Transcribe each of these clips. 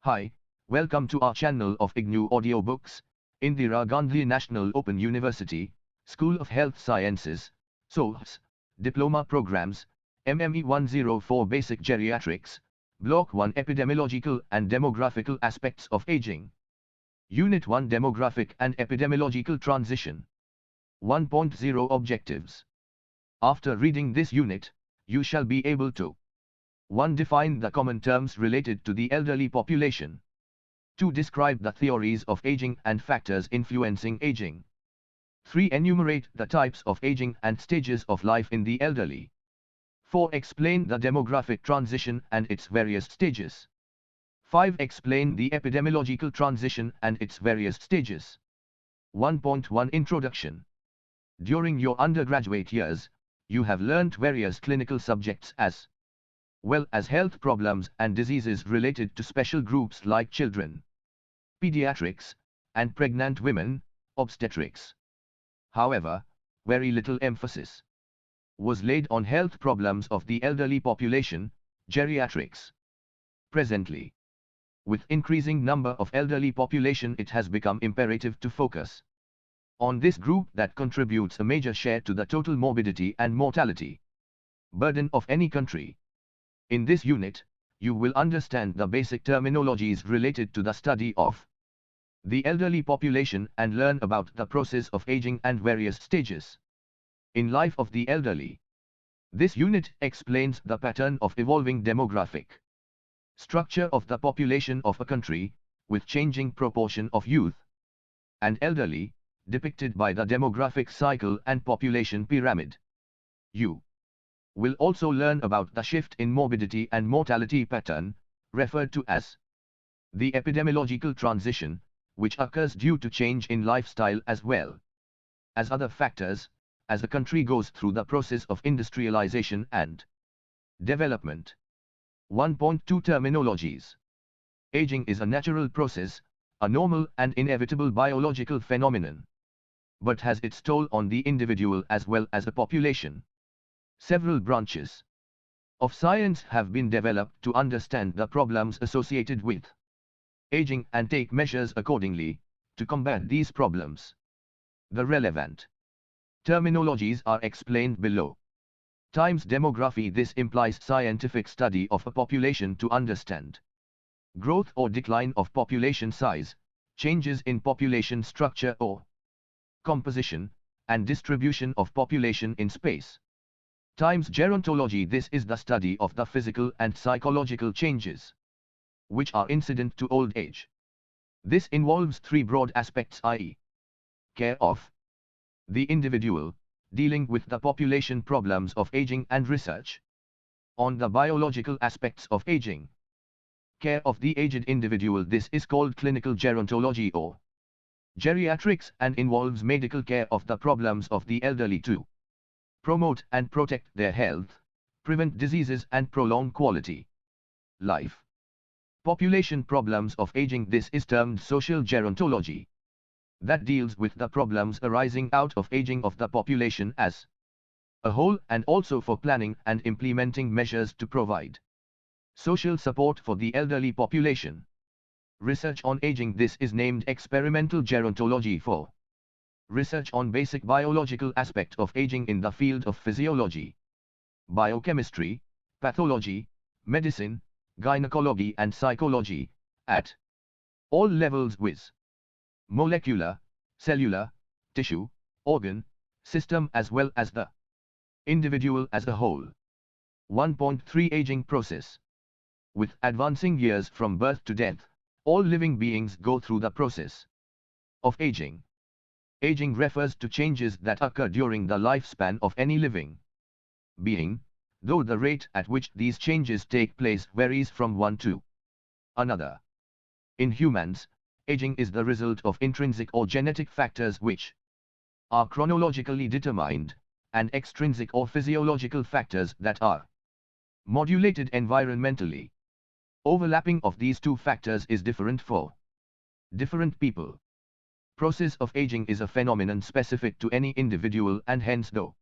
Hi, welcome to our channel of IGNOU audiobooks, Indira Gandhi National Open University, School of Health Sciences, SOHS, Diploma Programmes, MME-104 Basic Geriatrics, Block-1 Epidemiological and Demographical Aspects of Aging. Unit-1 Demographic and Epidemiological Transition. 1.0 Objectives. After reading this unit, you shall be able to 1. Define the common terms related to the elderly population. 2. Describe the theories of aging and factors influencing aging. 3. Enumerate the types of aging and stages of life in the elderly. 4. Explain the demographic transition and its various stages. 5. Explain the epidemiological transition and its various stages. 1.1 Introduction. During your undergraduate years, you have learnt various clinical subjects as well as health problems and diseases related to special groups like children, pediatrics, and pregnant women, obstetrics. However, very little emphasis was laid on health problems of the elderly population, geriatrics. Presently, with increasing number of elderly population, it has become imperative to focus on this group that contributes a major share to the total morbidity and mortality burden of any country. In this unit, you will understand the basic terminologies related to the study of the elderly population and learn about the process of aging and various stages in life of the elderly. This unit explains the pattern of evolving demographic structure of the population of a country, with changing proportion of youth and elderly, depicted by the demographic cycle and population pyramid. You will also learn about the shift in morbidity and mortality pattern, referred to as the epidemiological transition, which occurs due to change in lifestyle as well as other factors, as a country goes through the process of industrialization and development. 1.2 Terminologies. Aging is a natural process, a normal and inevitable biological phenomenon, but has its toll on the individual as well as a population. Several branches of science have been developed to understand the problems associated with aging and take measures accordingly to combat these problems. The relevant terminologies are explained below. Times demography. This implies scientific study of a population to understand growth or decline of population size, changes in population structure or composition, and distribution of population in space. Times gerontology. This is the study of the physical and psychological changes which are incident to old age. This involves three broad aspects, i.e. care of the individual, dealing with the population problems of aging, and research on the biological aspects of aging. Care of the aged individual. This is called clinical gerontology or geriatrics and involves medical care of the problems of the elderly to promote and protect their health, prevent diseases and prolong quality life. Population problems of aging. This is termed social gerontology, that deals with the problems arising out of aging of the population as a whole, and also for planning and implementing measures to provide social support for the elderly population. Research on aging. This is named experimental gerontology for research on basic biological aspect of aging in the field of physiology, biochemistry, pathology, medicine, gynecology and psychology, at all levels with molecular, cellular, tissue, organ, system as well as the individual as a whole. 1.3 Aging process. With advancing years from birth to death, all living beings go through the process of aging. Aging refers to changes that occur during the lifespan of any living being, though the rate at which these changes take place varies from one to another. In humans, aging is the result of intrinsic or genetic factors which are chronologically determined, and extrinsic or physiological factors that are modulated environmentally. Overlapping of these two factors is different for different people. Process of aging is a phenomenon specific to any individual, and hence, though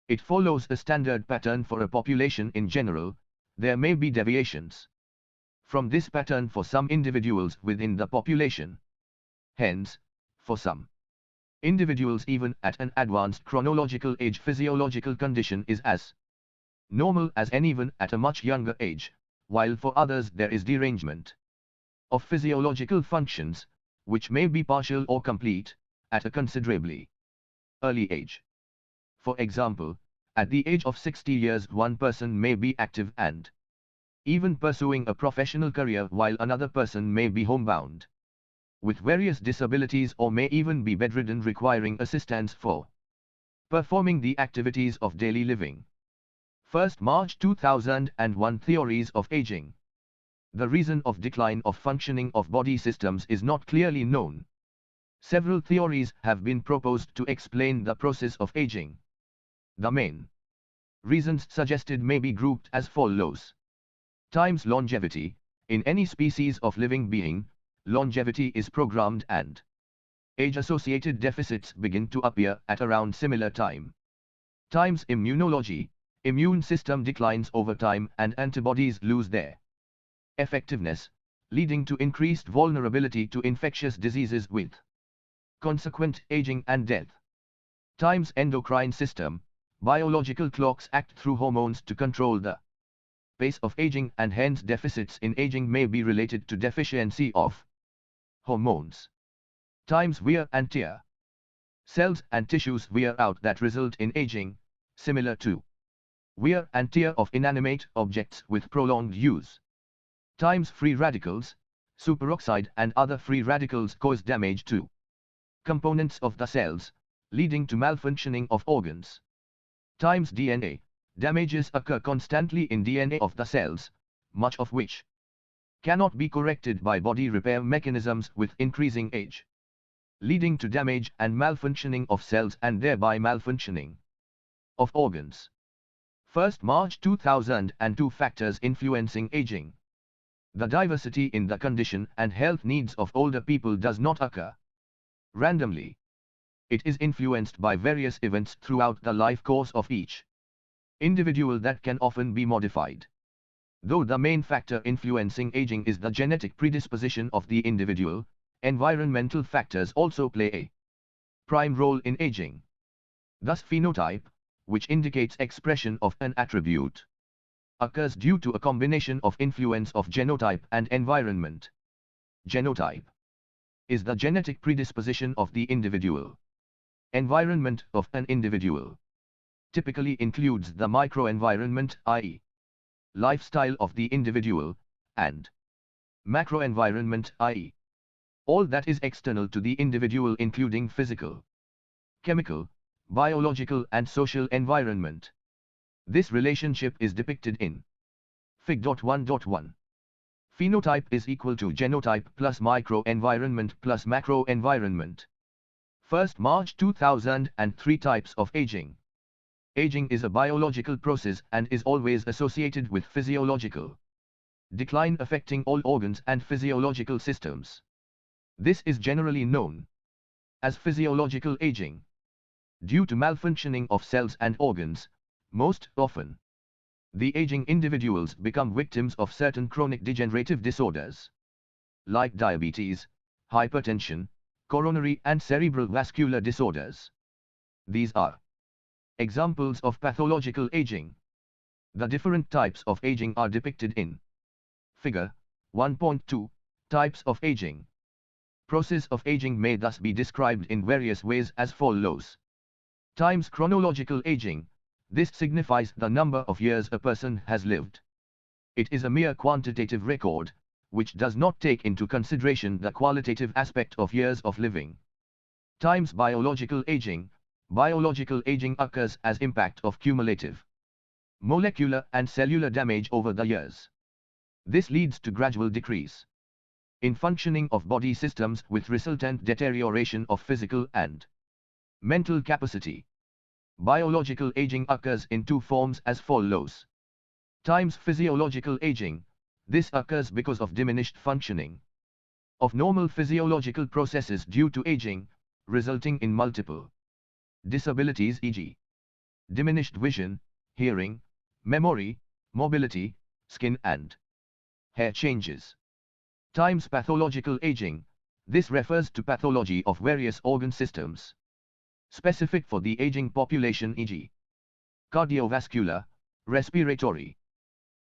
it follows a standard pattern for a population in general, there may be deviations from this pattern for some individuals within the population. Hence, for some individuals even at an advanced chronological age, physiological condition is as normal as anyone at a much younger age, while for others there is derangement of physiological functions, which may be partial or complete, at a considerably early age. For example, at the age of 60 years one person may be active and even pursuing a professional career while another person may be homebound with various disabilities or may even be bedridden requiring assistance for performing the activities of daily living. 1st March 2001 Theories of Aging. The reason of decline of functioning of body systems is not clearly known. Several theories have been proposed to explain the process of aging. The main reasons suggested may be grouped as follows. Times longevity. In any species of living being, longevity is programmed and age-associated deficits begin to appear at around similar time. Times immunology. Immune system declines over time and antibodies lose their effectiveness, leading to increased vulnerability to infectious diseases with consequent aging and death. Times endocrine system. Biological clocks act through hormones to control the pace of aging and hence deficits in aging may be related to deficiency of hormones. Times wear and tear. Cells and tissues wear out that result in aging, similar to wear and tear of inanimate objects with prolonged use. Times free radicals. Superoxide and other free radicals cause damage to components of the cells, leading to malfunctioning of organs. Times DNA. Damages occur constantly in DNA of the cells, much of which cannot be corrected by body repair mechanisms with increasing age, leading to damage and malfunctioning of cells and thereby malfunctioning of organs. 1st March 2002 Factors influencing aging. The diversity in the condition and health needs of older people does not occur randomly. It is influenced by various events throughout the life course of each individual that can often be modified. Though the main factor influencing aging is the genetic predisposition of the individual, environmental factors also play a prime role in aging. Thus phenotype, which indicates expression of an attribute, occurs due to a combination of influence of genotype and environment. Genotype is the genetic predisposition of the individual. Environment of an individual typically includes the microenvironment, i.e., lifestyle of the individual, and macroenvironment, i.e., all that is external to the individual including physical, chemical, biological and social environment. This relationship is depicted in Fig. 1.1. Phenotype is equal to genotype plus microenvironment plus macroenvironment. 1st March 2003 Types of aging. Aging is a biological process and is always associated with physiological decline affecting all organs and physiological systems. This is generally known as physiological aging. Due to malfunctioning of cells and organs, most often, the aging individuals become victims of certain chronic degenerative disorders, like diabetes, hypertension, coronary and cerebral vascular disorders. These are examples of pathological aging. The different types of aging are depicted in Figure 1.2, Types of aging. Process of aging may thus be described in various ways as follows. Times chronological aging. This signifies the number of years a person has lived. It is a mere quantitative record, which does not take into consideration the qualitative aspect of years of living. Times biological aging. Biological aging occurs as impact of cumulative molecular and cellular damage over the years. This leads to gradual decrease in functioning of body systems with resultant deterioration of physical and mental capacity. Biological aging occurs in two forms as follows. Times physiological aging. This occurs because of diminished functioning of normal physiological processes due to aging, resulting in multiple disabilities, e.g., diminished vision, hearing, memory, mobility, skin and hair changes. Times pathological aging. This refers to pathology of various organ systems. Specific for the aging population, e.g. cardiovascular, respiratory,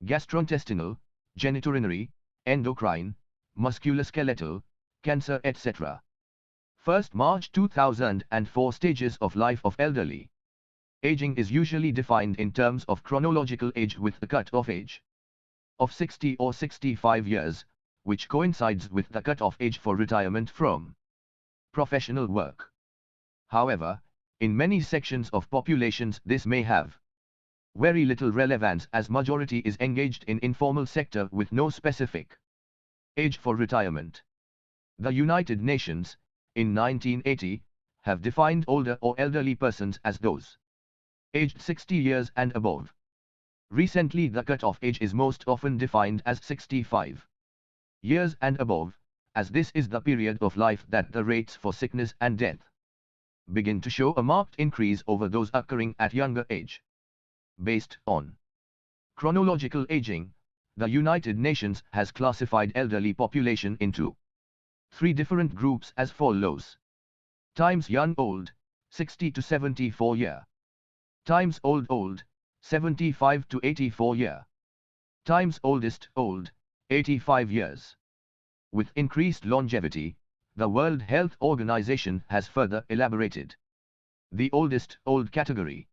gastrointestinal, genitourinary, endocrine, musculoskeletal, cancer, etc. 1st March 2004. Stages of life of elderly. Aging is usually defined in terms of chronological age with the cut-off age of 60 or 65 years, which coincides with the cut-off age for retirement from professional work. However, in many sections of populations this may have very little relevance, as majority is engaged in informal sector with no specific age for retirement. The United Nations, in 1980, have defined older or elderly persons as those aged 60 years and above. Recently the cut-off age is most often defined as 65 years and above, as this is the period of life that the rates for sickness and death begin to show a marked increase over those occurring at younger age. Based on chronological aging, the United Nations has classified elderly population into 3 different groups as follows. Times young old, 60 to 74 year. Times old old, 75 to 84 year. Times oldest old, 85 years. With increased longevity, the World Health Organization has further elaborated the oldest old category.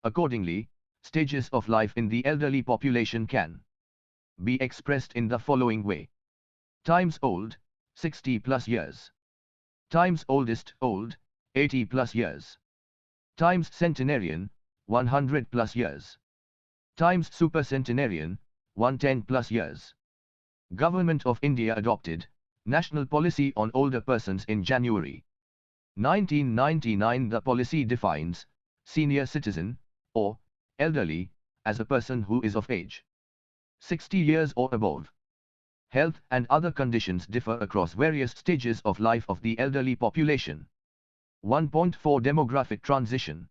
Accordingly, stages of life in the elderly population can be expressed in the following way. Times old, 60 plus years. Times oldest old, 80 plus years. Times centenarian, 100 plus years. Times supercentenarian, 110 plus years. Government of India adopted National Policy on Older Persons in January 1999. The policy defines senior citizen, or elderly, as a person who is of age 60 years or above. Health and other conditions differ across various stages of life of the elderly population. 1.4 Demographic transition.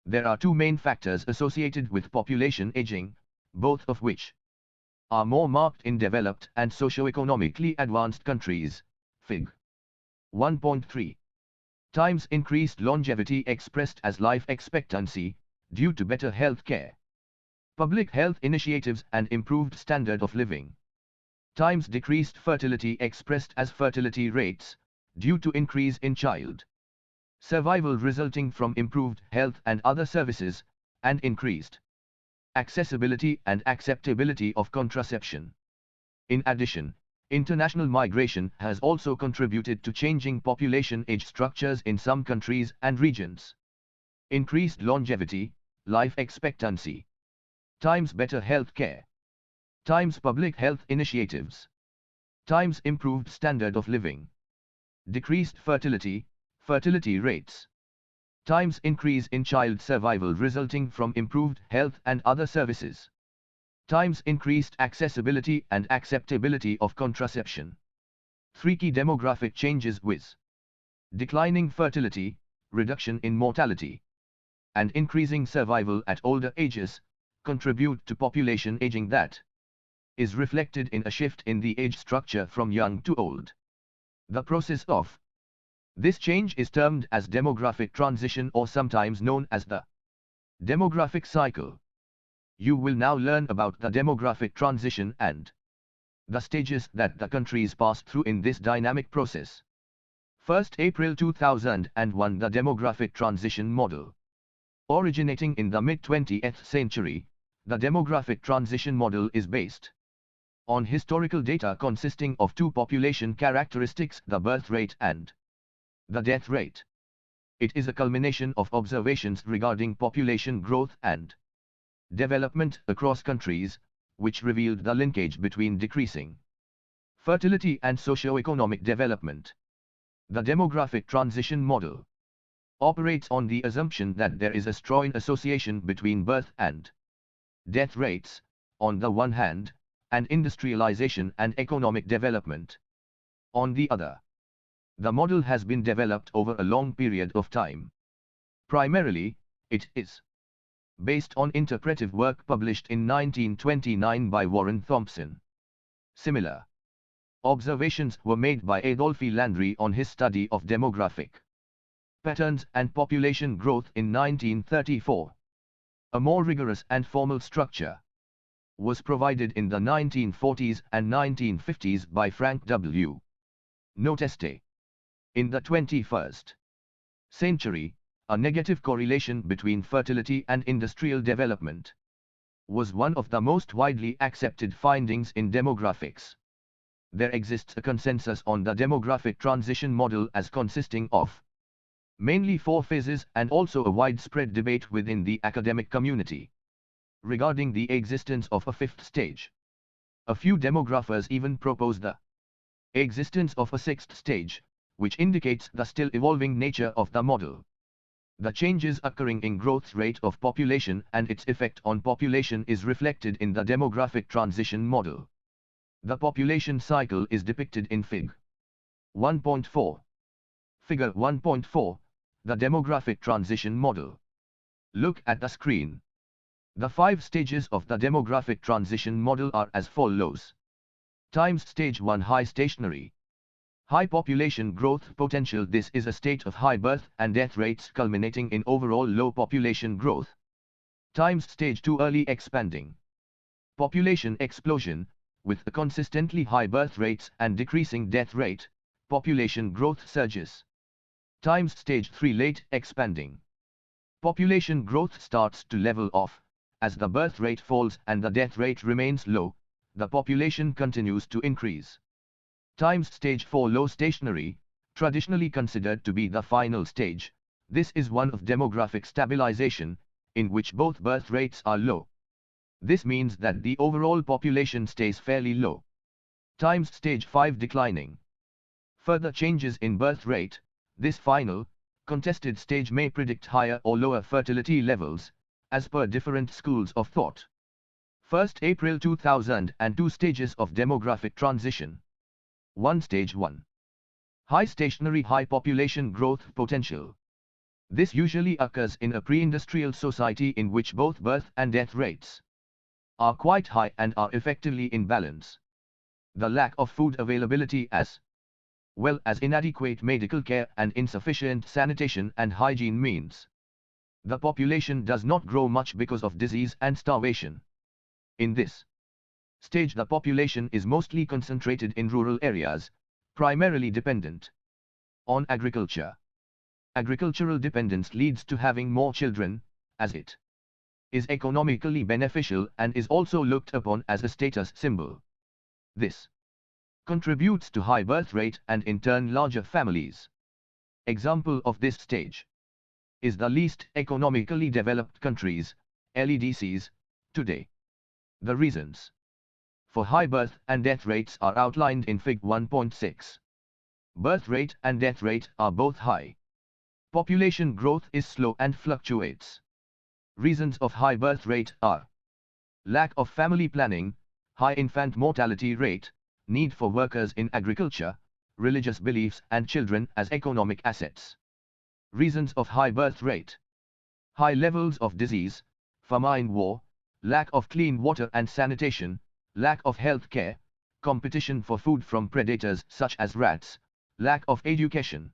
There are 2 main factors associated with population aging, both of which are more marked in developed and socio-economically advanced countries. Fig. 1.3. Times increased longevity expressed as life expectancy, due to better health care, public health initiatives and improved standard of living. Times decreased fertility expressed as fertility rates, due to increase in child survival resulting from improved health and other services, and increased accessibility and acceptability of contraception. In addition, international migration has also contributed to changing population age structures in some countries and regions. Increased longevity, life expectancy. Times better health care. Times public health initiatives. Times improved standard of living. Decreased fertility, fertility rates. Times increase in child survival resulting from improved health and other services. Times increased accessibility and acceptability of contraception. 3 key demographic changes with declining fertility, reduction in mortality, and increasing survival at older ages, contribute to population aging that is reflected in a shift in the age structure from young to old. The process of this change is termed as demographic transition, or sometimes known as the demographic cycle. You will now learn about the demographic transition and the stages that the countries pass through in this dynamic process. 1st April 2001. The demographic transition model. Originating in the mid-20th century, the demographic transition model is based on historical data consisting of 2 population characteristics, the birth rate and the death rate. It is a culmination of observations regarding population growth and development across countries, which revealed the linkage between decreasing fertility and socio-economic development. The demographic transition model operates on the assumption that there is a strong association between birth and death rates, on the one hand, and industrialization and economic development on the other. The model has been developed over a long period of time. Primarily, it is based on interpretive work published in 1929 by Warren Thompson. Similar observations were made by Adolphe Landry on his study of demographic patterns and population growth in 1934. A more rigorous and formal structure was provided in the 1940s and 1950s by Frank W. Noteste. In the 21st century, a negative correlation between fertility and industrial development was one of the most widely accepted findings in demographics. There exists a consensus on the demographic transition model as consisting of mainly 4 phases, and also a widespread debate within the academic community regarding the existence of a 5th stage. A few demographers even propose the existence of a 6th stage, which indicates the still evolving nature of the model. The changes occurring in growth rate of population and its effect on population is reflected in the demographic transition model. The population cycle is depicted in Fig. 1.4. Figure 1.4, the demographic transition model. Look at the screen. The 5 stages of the demographic transition model are as follows. Times Stage 1: high stationary. High population growth potential. This is a state of high birth and death rates culminating in overall low population growth. Times Stage 2: early expanding. Population explosion. With a consistently high birth rates and decreasing death rate, population growth surges. Times Stage 3: late expanding. Population growth starts to level off. As the birth rate falls and the death rate remains low, the population continues to increase. Times Stage 4: low stationary, traditionally considered to be the final stage. This is one of demographic stabilization, in which both birth rates are low. This means that the overall population stays fairly low. Times Stage 5: declining. Further changes in birth rate. This final, contested stage may predict higher or lower fertility levels, as per different schools of thought. 1st April 2002 Stages of demographic transition. 1. Stage 1. High stationary, high population growth potential. This usually occurs in a pre-industrial society in which both birth and death rates are quite high and are effectively in balance. The lack of food availability as well as inadequate medical care and insufficient sanitation and hygiene means the population does not grow much because of disease and starvation. In this stage, the population is mostly concentrated in rural areas, primarily dependent on agriculture. Agricultural dependence leads to having more children, as it is economically beneficial and is also looked upon as a status symbol. This contributes to high birth rate and in turn larger families. Example of this stage is the least economically developed countries, LEDCs, today. The reasons for high birth and death rates are outlined in Fig. 1.6. Birth rate and death rate are both high. Population growth is slow and fluctuates. Reasons of high birth rate are lack of family planning, high infant mortality rate, need for workers in agriculture, religious beliefs and children as economic assets. Reasons of high birth rate: high levels of disease, famine, war, lack of clean water and sanitation, lack of health care, competition for food from predators such as rats, lack of education.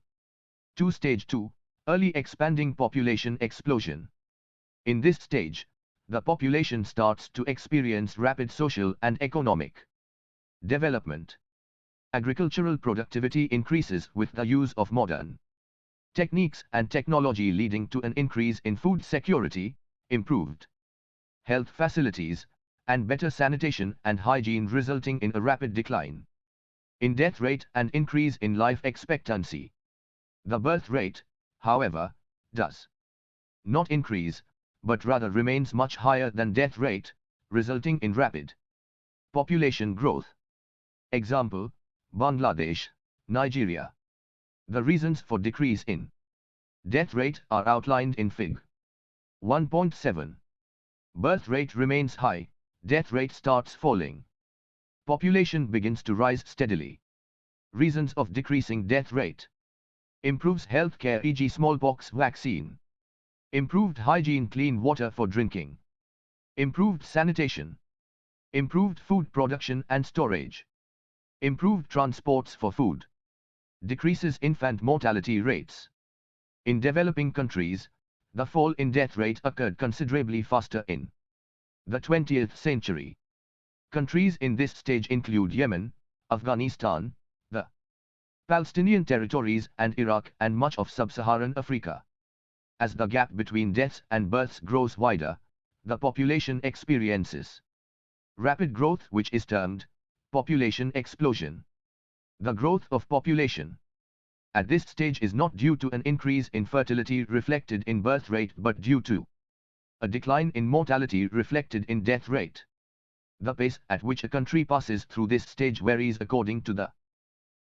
2. Stage 2, early expanding population explosion. In this stage, the population starts to experience rapid social and economic development. Agricultural productivity increases with the use of modern techniques and technology, leading to an increase in food security, improved health facilities, and better sanitation and hygiene, resulting in a rapid decline in death rate and increase in life expectancy. The birth rate, however, does not increase, but rather remains much higher than death rate, resulting in rapid population growth. Example: Bangladesh, Nigeria. The reasons for decrease in death rate are outlined in Fig. 1.7. Birth rate remains high, death rate starts falling. Population begins to rise steadily. Reasons of decreasing death rate: improves health care, e.g. smallpox vaccine. Improved hygiene, clean water for drinking. Improved sanitation. Improved food production and storage. Improved transports for food. Decreases infant mortality rates. In developing countries, the fall in death rate occurred considerably faster in the 20th century. Countries in this stage include Yemen, Afghanistan, the Palestinian territories and Iraq and much of sub-Saharan Africa. As the gap between deaths and births grows wider, the population experiences rapid growth, which is termed population explosion. The growth of population at this stage is not due to an increase in fertility reflected in birth rate but due to a decline in mortality reflected in death rate. The pace at which a country passes through this stage varies according to the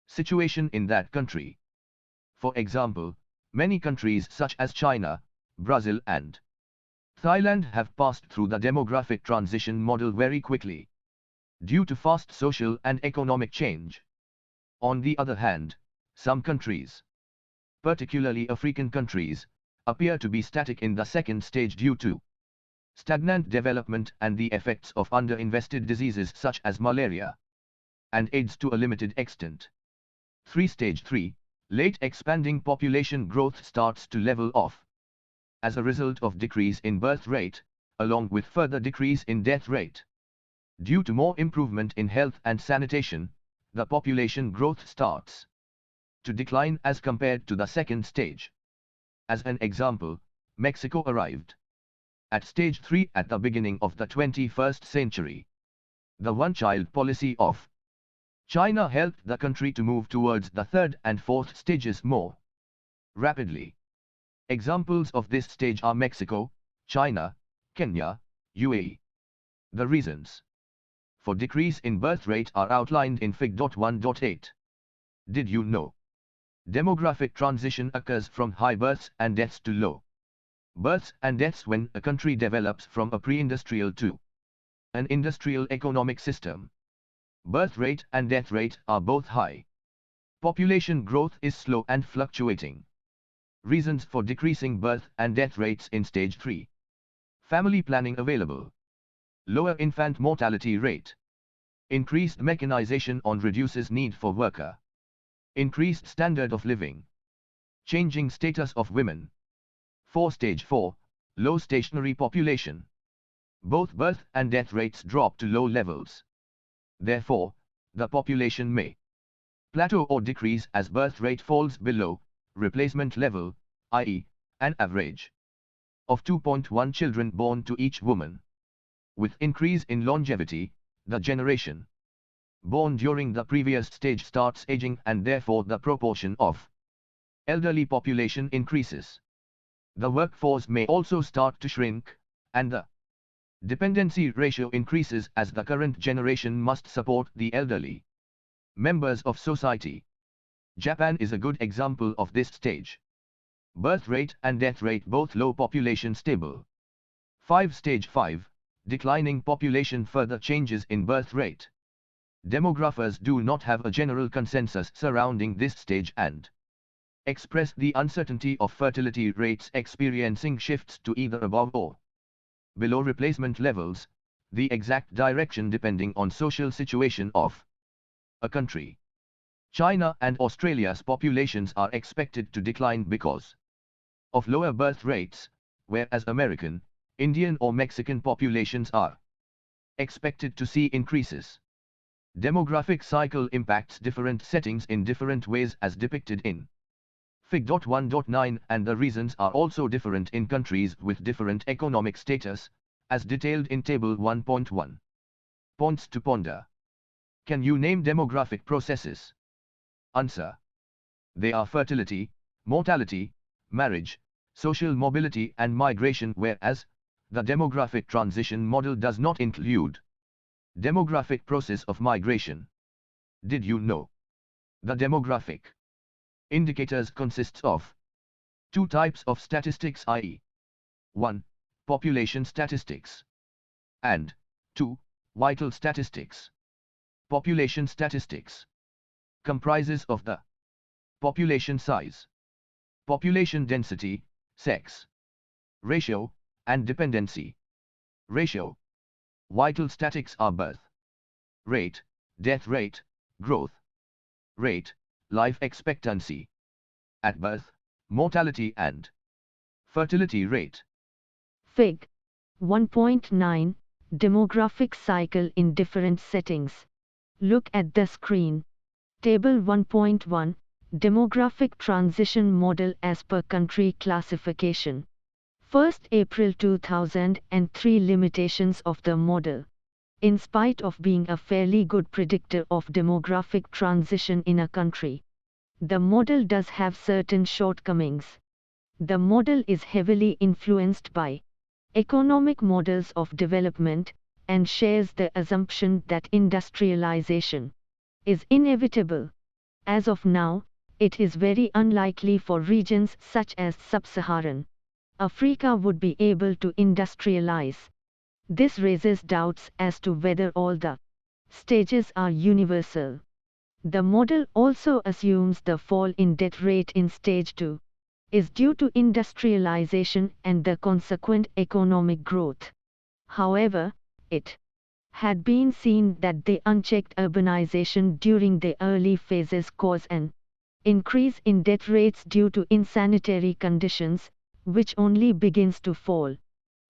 situation in that country. For example, many countries such as China, Brazil and Thailand have passed through the demographic transition model very quickly, due to fast social and economic change. On the other hand, some countries, particularly African countries, appear to be static in the second stage due to stagnant development and the effects of underinvested diseases such as malaria and AIDS to a limited extent. Stage 3, late expanding population growth starts to level off as a result of decrease in birth rate, along with further decrease in death rate. Due to more improvement in health and sanitation, the population growth starts to decline as compared to the second stage. As an example, Mexico arrived at stage 3 at the beginning of the 21st century. The one-child policy of China helped the country to move towards the third and fourth stages more rapidly. Examples of this stage are Mexico, China, Kenya, UAE. The reasons for decrease in birth rate are outlined in Fig. 1.8. Did you know? Demographic transition occurs from high births and deaths to low births and deaths when a country develops from a pre-industrial to an industrial economic system. Birth rate and death rate are both high. Population growth is slow and fluctuating. Reasons for decreasing birth and death rates in stage 3. Family planning available. Lower infant mortality rate. Increased mechanization reduces need for worker. Increased standard of living. Changing status of women. For stage 4, low stationary population. Both birth and death rates drop to low levels. Therefore, the population may plateau or decrease as birth rate falls below replacement level, i.e., an average of 2.1 children born to each woman. With increase in longevity, the generation born during the previous stage starts aging and therefore the proportion of elderly population increases. The workforce may also start to shrink, and the dependency ratio increases as the current generation must support the elderly members of society. Japan is a good example of this stage. Birth rate and death rate both low, population stable. Stage 5, declining population, further changes in birth rate. Demographers do not have a general consensus surrounding this stage and express the uncertainty of fertility rates experiencing shifts to either above or below replacement levels, the exact direction depending on social situation of a country. China and Australia's populations are expected to decline because of lower birth rates, whereas American, Indian or Mexican populations are expected to see increases. Demographic cycle impacts different settings in different ways as depicted in Fig. 1.9, and the reasons are also different in countries with different economic status, as detailed in Table 1.1. Points to ponder. Can you name demographic processes? Answer. They are fertility, mortality, marriage, social mobility and migration, whereas the demographic transition model does not include demographic process of migration. Did you know? The demographic indicators consists of two types of statistics, i.e. 1. Population statistics and 2. Vital statistics. Population statistics comprises of the population size, population density, sex ratio, and dependency ratio. Vital statistics are birth rate, death rate, growth rate, life expectancy at birth, mortality and fertility rate. Fig. 1.9 Demographic cycle in different settings. Look at the screen. Table 1.1 Demographic transition model as per country classification. 1st April 2003 Limitations of the model. In spite of being a fairly good predictor of demographic transition in a country, the model does have certain shortcomings. The model is heavily influenced by economic models of development and shares the assumption that industrialization is inevitable. As of now, it is very unlikely for regions such as sub-Saharan Africa would be able to industrialize. This raises doubts as to whether all the stages are universal. The model also assumes the fall in death rate in stage 2 is due to industrialization and the consequent economic growth. However, it had been seen that the unchecked urbanization during the early phases cause an increase in death rates due to insanitary conditions, which only begins to fall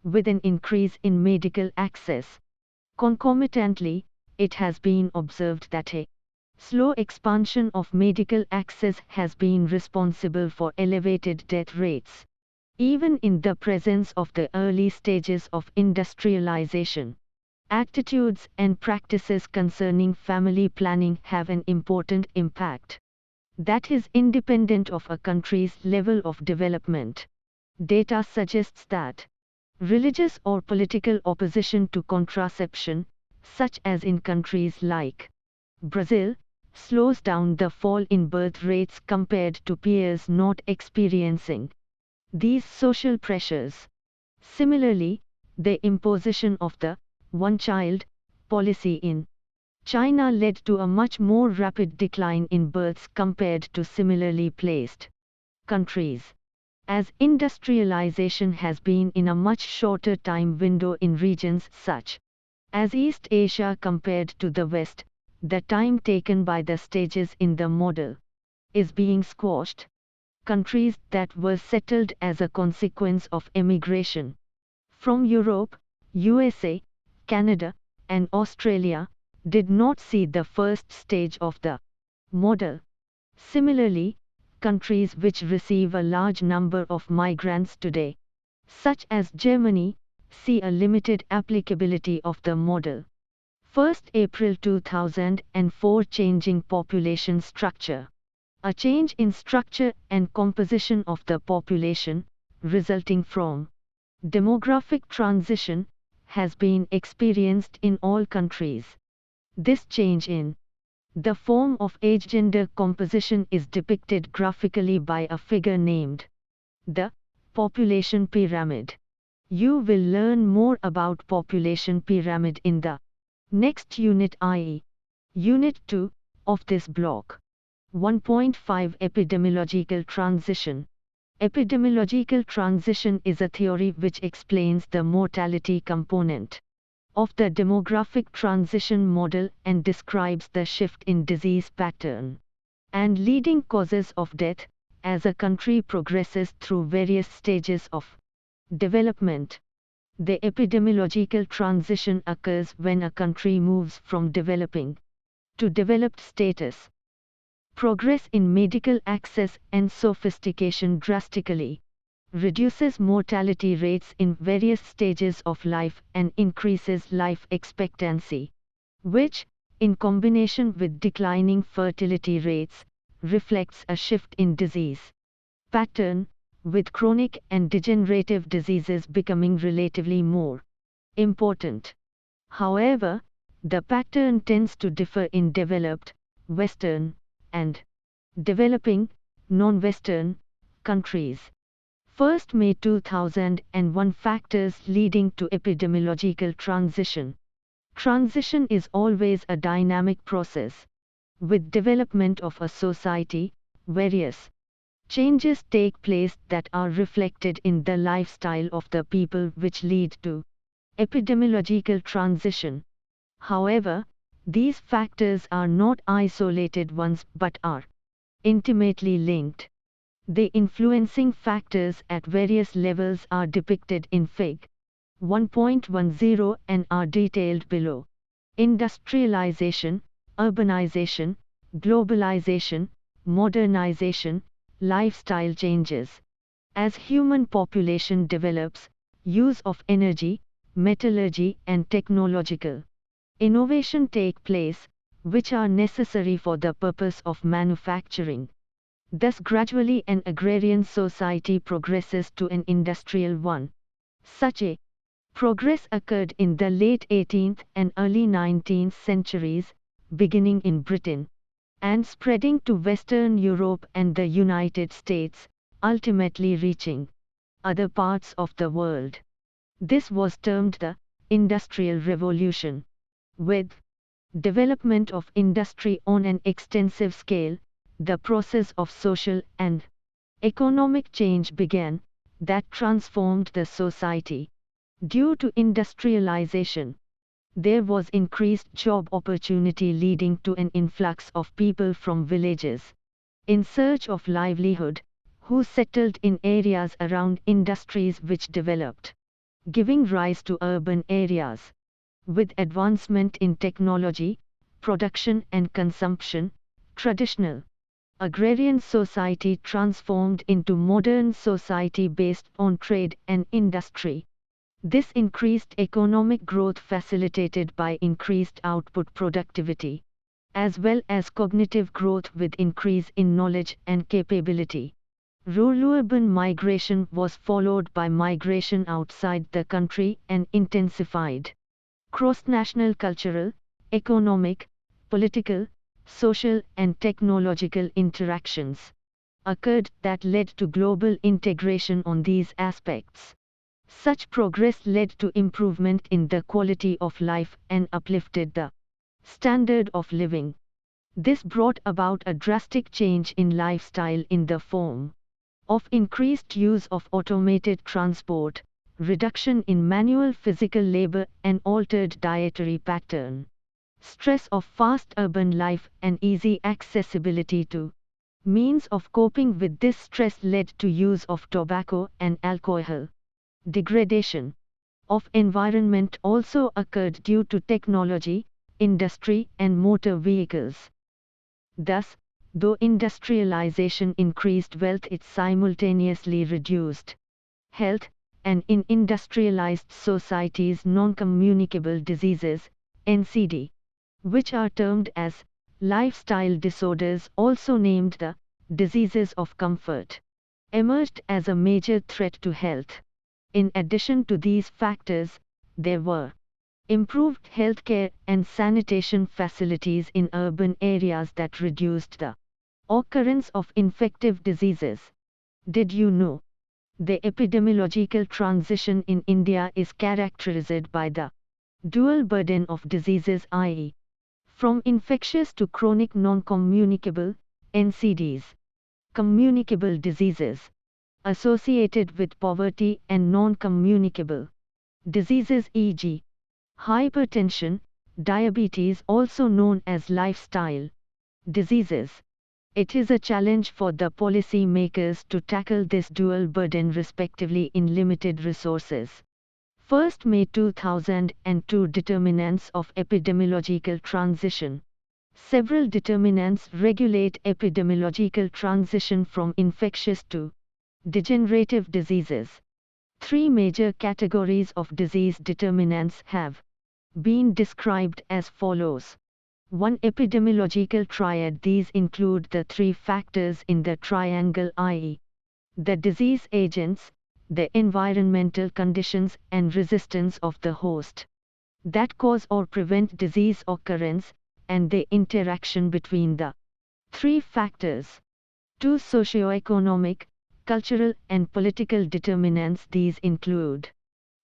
with an increase in medical access. Concomitantly, it has been observed that a slow expansion of medical access has been responsible for elevated death rates, even in the presence of the early stages of industrialization. Attitudes and practices concerning family planning have an important impact that is independent of a country's level of development. Data suggests that religious or political opposition to contraception, such as in countries like Brazil, slows down the fall in birth rates compared to peers not experiencing these social pressures. Similarly, the imposition of the one-child policy in China led to a much more rapid decline in births compared to similarly placed countries, as industrialization has been in a much shorter time window in regions such as East Asia compared to the West. The time taken by the stages in the model is being squashed. Countries that were settled as a consequence of emigration from Europe, USA, Canada, and Australia did not see the first stage of the model. Similarly, countries which receive a large number of migrants today, such as Germany, see a limited applicability of the model. 1st April 2004 Changing population structure. A change in structure and composition of the population, resulting from demographic transition, has been experienced in all countries. This change in the form of age-gender composition is depicted graphically by a figure named the population pyramid. You will learn more about population pyramid in the next unit, i.e., Unit 2, of this block. 1.5 Epidemiological transition. Epidemiological transition is a theory which explains the mortality component of the demographic transition model and describes the shift in disease pattern and leading causes of death as a country progresses through various stages of development. The epidemiological transition occurs when a country moves from developing to developed status. Progress in medical access and sophistication drastically reduces mortality rates in various stages of life and increases life expectancy, which, in combination with declining fertility rates, reflects a shift in disease pattern, with chronic and degenerative diseases becoming relatively more important. However, the pattern tends to differ in developed, Western, and developing, non-Western countries. 1st May 2001 Factors leading to epidemiological transition. Transition is always a dynamic process. With development of a society, various changes take place that are reflected in the lifestyle of the people which lead to epidemiological transition. However, These factors are not isolated ones but are intimately linked. The influencing factors at various levels are depicted in Fig. 1.10 and are detailed below. Industrialization, urbanization, globalization, modernization, lifestyle changes. As human population develops, use of energy, metallurgy and technological innovation take place, which are necessary for the purpose of manufacturing. Thus gradually an agrarian society progresses to an industrial one. Such a progress occurred in the late 18th and early 19th centuries, beginning in Britain, and spreading to Western Europe and the United States, ultimately reaching other parts of the world. This was termed the Industrial Revolution. With development of industry on an extensive scale, the process of social and economic change began that transformed the society. Due to industrialization, there was increased job opportunity leading to an influx of people from villages in search of livelihood, who settled in areas around industries which developed, giving rise to urban areas. With advancement in technology, production and consumption, traditional agrarian society transformed into modern society based on trade and industry. This increased economic growth facilitated by increased output productivity, as well as cognitive growth with increase in knowledge and capability. Rural-urban migration was followed by migration outside the country and intensified. Cross-national cultural, economic, political, social and technological interactions occurred that led to global integration on these aspects. Such progress led to improvement in the quality of life and uplifted the standard of living. This brought about a drastic change in lifestyle in the form of increased use of automated transport, reduction in manual physical labor and altered dietary pattern. Stress of fast urban life and easy accessibility to means of coping with this stress led to use of tobacco and alcohol. Degradation of environment also occurred due to technology, industry and motor vehicles. Thus, though industrialization increased wealth, it simultaneously reduced health, and in industrialized societies non-communicable diseases, NCD, which are termed as lifestyle disorders, also named the diseases of comfort, emerged as a major threat to health. In addition to these factors, there were improved healthcare and sanitation facilities in urban areas that reduced the occurrence of infective diseases. Did you know? The epidemiological transition in India is characterized by the dual burden of diseases, i.e., from infectious to chronic non-communicable (NCDs), communicable diseases associated with poverty, and non-communicable diseases, e.g., hypertension, diabetes, also known as lifestyle diseases. It is a challenge for the policy makers to tackle this dual burden respectively in limited resources. 1 May 2002 Determinants of epidemiological transition. Several determinants regulate epidemiological transition from infectious to degenerative diseases. Three major categories of disease determinants have been described as follows. 1. Epidemiological triad. These include the three factors in the triangle, i.e., the disease agents, the environmental conditions and resistance of the host that cause or prevent disease occurrence, and the interaction between the three factors. 2. Socioeconomic, cultural and political determinants. These include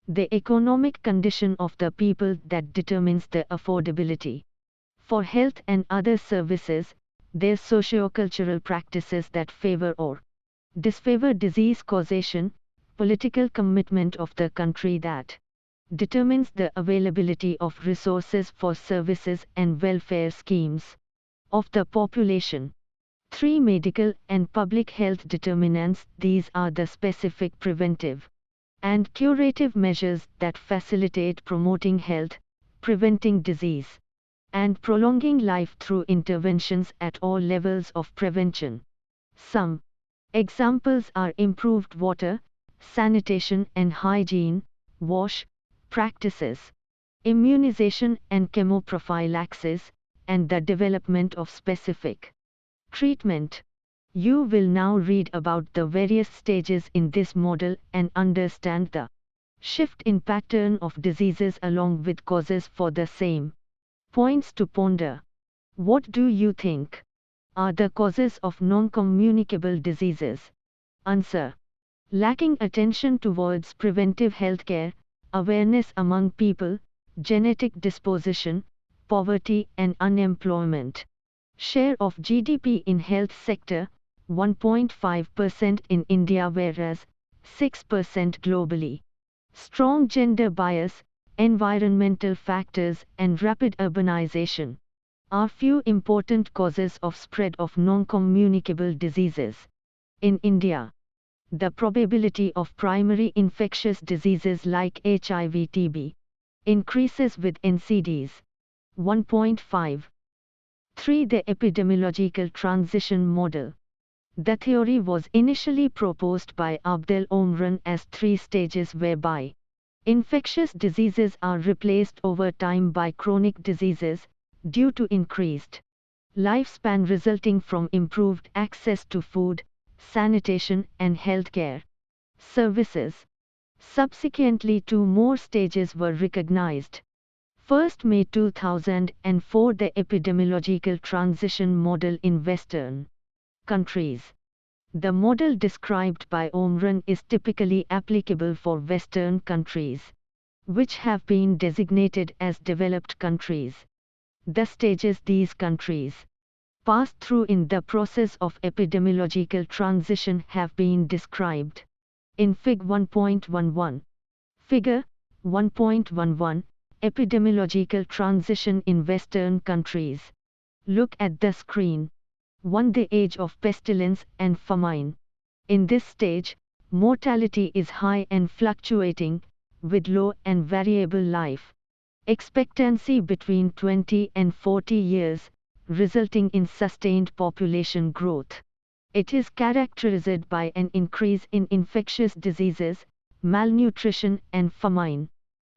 the economic condition of the people that determines the affordability for health and other services, their sociocultural practices that favor or disfavor disease causation, political commitment of the country that determines the availability of resources for services and welfare schemes of the population. 3. Medical and public health determinants. These are the specific preventive and curative measures that facilitate promoting health, preventing disease, and prolonging life through interventions at all levels of prevention. Some examples are improved water, sanitation and hygiene, WASH, practices, immunization and chemoprophylaxis, and the development of specific treatment. You will now read about the various stages in this model and understand the shift in pattern of diseases along with causes for the same. Points to ponder. What do you think are the causes of non-communicable diseases? Answer. Lacking attention towards preventive healthcare, awareness among people, genetic disposition, poverty and unemployment. Share of GDP in health sector, 1.5% in India whereas 6% globally. Strong gender bias, environmental factors and rapid urbanization are few important causes of spread of non-communicable diseases. In India, the probability of primary infectious diseases like HIV/TB increases with NCDs 1.5. 3. The epidemiological transition model. The theory was initially proposed by Abdel Omran as 3 stages whereby infectious diseases are replaced over time by chronic diseases due to increased lifespan resulting from improved access to food, sanitation and healthcare services. Subsequently 2 more stages were recognized. 1st May 2004 the epidemiological transition model in Western countries. The model described by Omran is typically applicable for Western countries, which have been designated as developed countries. The stages these countries pass through in the process of epidemiological transition have been described in Fig 1.11. Figure 1.11 Epidemiological transition in Western countries. Look at the screen. 1. The age of pestilence and famine. In this stage, mortality is high and fluctuating, with low and variable life expectancy between 20 and 40 years, resulting in sustained population growth. It is characterized by an increase in infectious diseases, malnutrition and famine.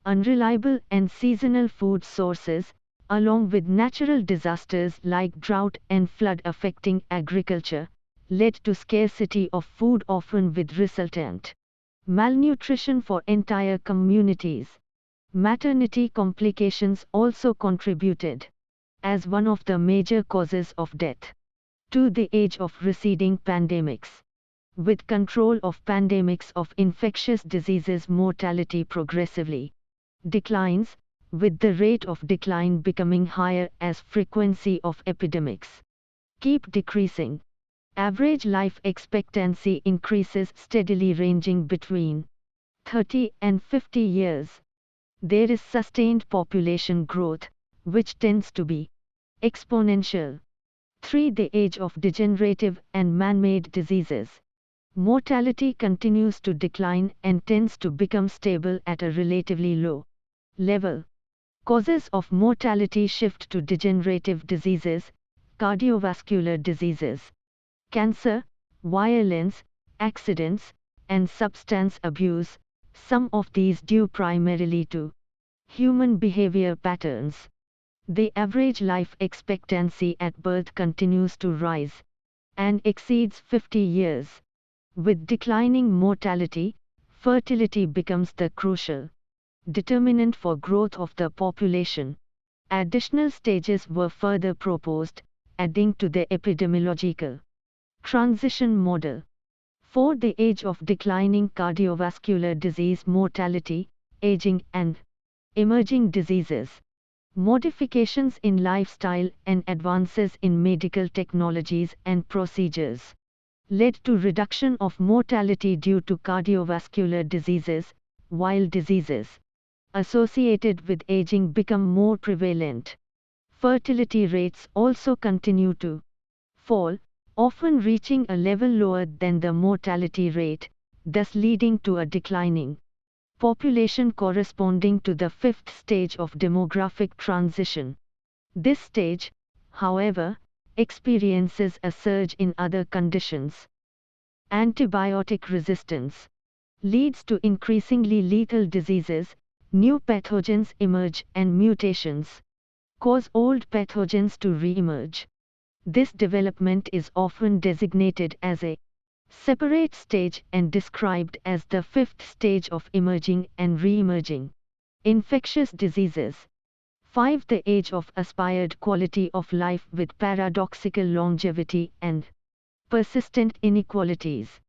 Unreliable and seasonal food sources, along with natural disasters like drought and flood affecting agriculture, led to scarcity of food often with resultant malnutrition for entire communities. Maternity complications also contributed as one of the major causes of death. 2. The age of receding pandemics. With control of pandemics of infectious diseases, mortality progressively declines, with the rate of decline becoming higher as frequency of epidemics keep decreasing. Average life expectancy increases steadily ranging between 30 and 50 years. There is sustained population growth, which tends to be exponential. 3. The age of degenerative and man-made diseases. Mortality continues to decline and tends to become stable at a relatively low level. Causes of mortality shift to degenerative diseases, cardiovascular diseases, cancer, violence, accidents, and substance abuse, some of these due primarily to human behavior patterns. The average life expectancy at birth continues to rise and exceeds 50 years. With declining mortality, fertility becomes the crucial determinant for growth of the population. Additional stages were further proposed, adding to the epidemiological transition model. 4. The age of declining cardiovascular disease mortality, aging and emerging diseases. Modifications in lifestyle and advances in medical technologies and procedures led to reduction of mortality due to cardiovascular diseases, while diseases associated with aging become more prevalent. Fertility rates also continue to fall, often reaching a level lower than the mortality rate, thus leading to a declining population corresponding to the fifth stage of demographic transition. This stage, however, experiences a surge in other conditions. Antibiotic resistance leads to increasingly lethal diseases, new pathogens emerge and mutations cause old pathogens to re-emerge. This development is often designated as a separate stage and described as the fifth stage of emerging and re-emerging infectious diseases. 5. The age of aspired quality of life with paradoxical longevity and persistent inequalities.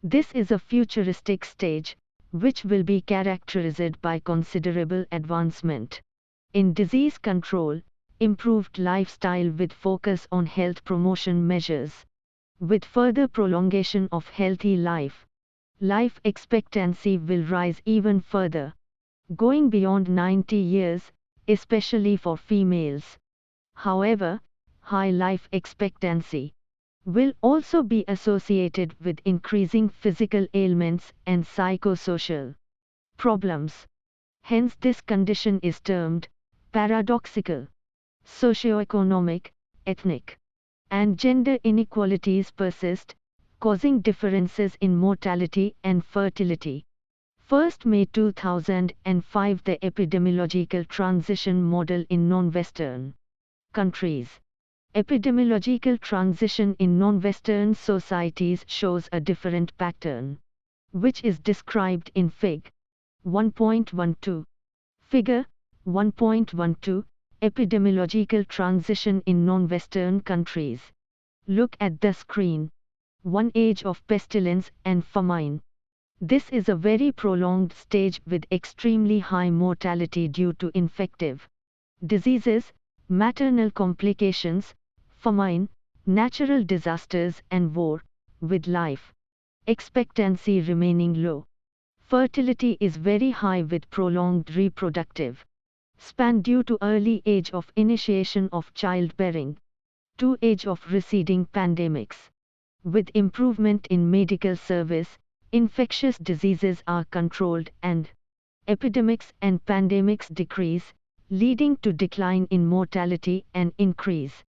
This is a futuristic stage, which will be characterized by considerable advancement in disease control, improved lifestyle with focus on health promotion measures, with further prolongation of healthy life. Life expectancy will rise even further, going beyond 90 years, especially for females. However, high life expectancy will also be associated with increasing physical ailments and psychosocial problems. Hence, this condition is termed paradoxical. Socioeconomic, ethnic, and gender inequalities persist, causing differences in mortality and fertility. 1st May 2005 The Epidemiological Transition Model in Non-Western Countries. Epidemiological transition in non-Western societies shows a different pattern, which is described in Fig. 1.12. Figure 1.12 Epidemiological transition in non-Western countries. Look at the screen. 1. Age of pestilence and famine. This is a very prolonged stage with extremely high mortality due to infective diseases, maternal complications, famine, natural disasters and war, with life expectancy remaining low. Fertility is very high with prolonged reproductive span due to early age of initiation of childbearing. 2. Age of receding pandemics. With improvement in medical service, infectious diseases are controlled and epidemics and pandemics decrease, leading to decline in mortality and increase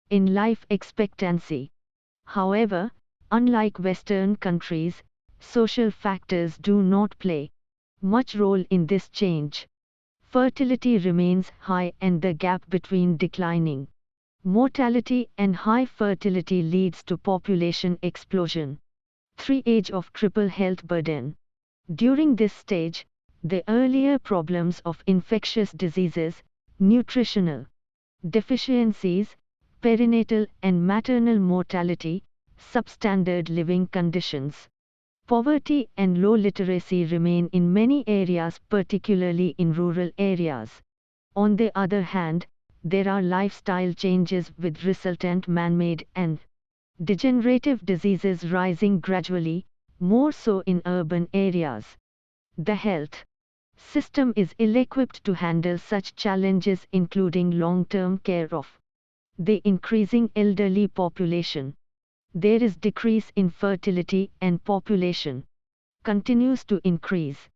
in life expectancy. However, unlike Western countries, social factors do not play much role in this change. Fertility remains high and the gap between declining mortality and high fertility leads to population explosion. 3. Age of triple health burden. During this stage, the earlier problems of infectious diseases, nutritional deficiencies, perinatal and maternal mortality, substandard living conditions, poverty and low literacy remain in many areas, particularly in rural areas. On the other hand, there are lifestyle changes with resultant man-made and degenerative diseases rising gradually, more so in urban areas. The health system is ill-equipped to handle such challenges, including long-term care of the increasing elderly population. There is decrease in fertility and population continues to increase.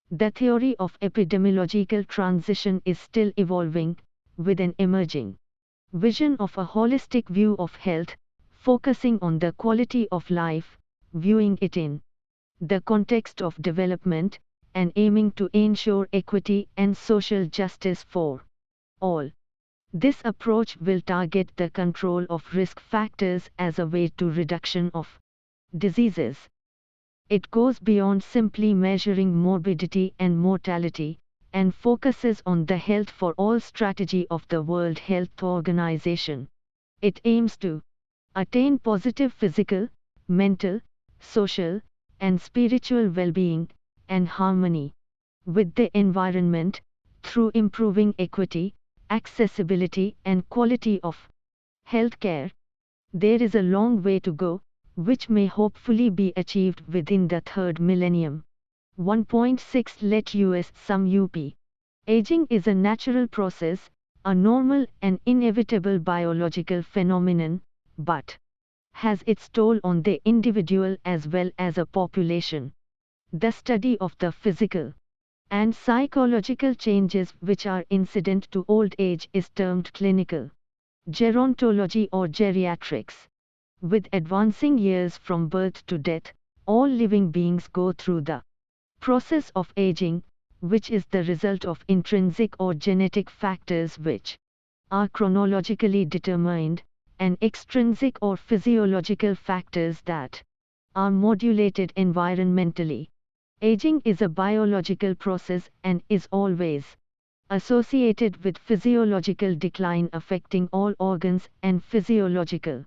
The theory of epidemiological transition is still evolving, with an emerging vision of a holistic view of health, focusing on the quality of life, viewing it in the context of development, and aiming to ensure equity and social justice for all. This approach will target the control of risk factors as a way to reduction of diseases. It goes beyond simply measuring morbidity and mortality, and focuses on the Health for All strategy of the World Health Organization. It aims to attain positive physical, mental, social, and spiritual well-being, and harmony with the environment, through improving equity, accessibility and quality of healthcare. There is a long way to go, which may hopefully be achieved within the third millennium. 1.6 Let us sum up. Aging is a natural process, a normal and inevitable biological phenomenon, but has its toll on the individual as well as a population. The study of the physical and psychological changes which are incident to old age is termed clinical gerontology or geriatrics. With advancing years from birth to death, all living beings go through the process of aging, which is the result of intrinsic or genetic factors which are chronologically determined, and extrinsic or physiological factors that are modulated environmentally. Aging is a biological process and is always associated with physiological decline affecting all organs and physiological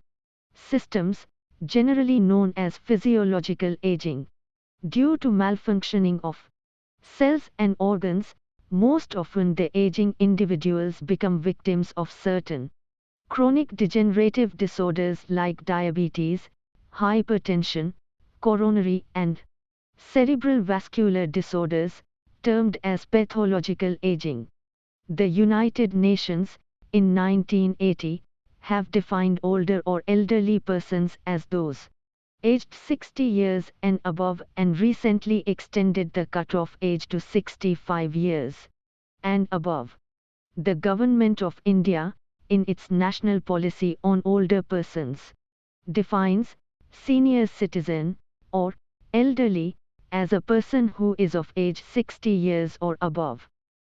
systems, generally known as physiological aging. Due to malfunctioning of cells and organs, most often the aging individuals become victims of certain chronic degenerative disorders like diabetes, hypertension, coronary and cerebral vascular disorders, termed as pathological aging. The United Nations, in 1980, have defined older or elderly persons as those aged 60 years and above, and recently extended the cutoff age to 65 years and above. The Government of India, in its national policy on older persons, defines senior citizen or elderly as a person who is of age 60 years or above.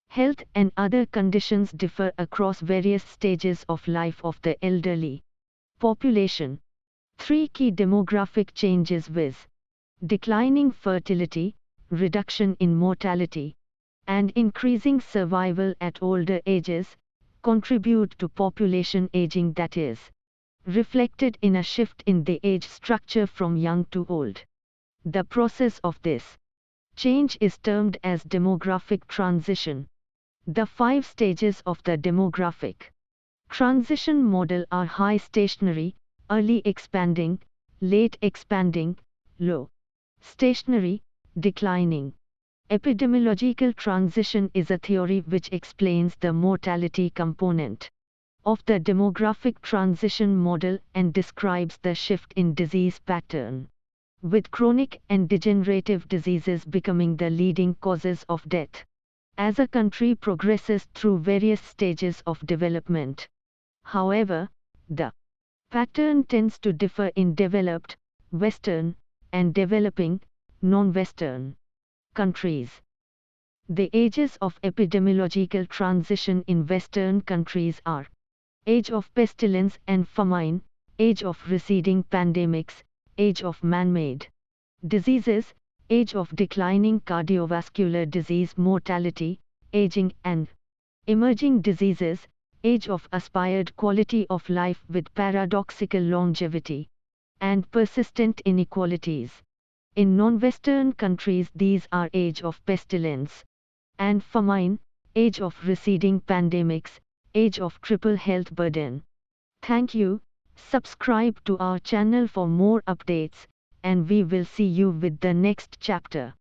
Health and other conditions differ across various stages of life of the elderly population. Three key demographic changes viz. Declining fertility, reduction in mortality, and increasing survival at older ages, contribute to population aging that is reflected in a shift in the age structure from young to old. The process of this change is termed as demographic transition. The 5 stages of the demographic transition model are high stationary, early expanding, late expanding, low stationary, declining. Epidemiological transition is a theory which explains the mortality component of the demographic transition model and describes the shift in disease pattern, with chronic and degenerative diseases becoming the leading causes of death as a country progresses through various stages of development. However, the pattern tends to differ in developed, Western, and developing, non-Western countries. The ages of epidemiological transition in Western countries are age of pestilence and famine, age of receding pandemics, age of man-made diseases, age of declining cardiovascular disease mortality, aging and emerging diseases, age of aspired quality of life with paradoxical longevity, and persistent inequalities. In non-Western countries these are age of pestilence and famine, age of receding pandemics, age of triple health burden. Thank you. Subscribe to our channel for more updates, and we will see you with the next chapter.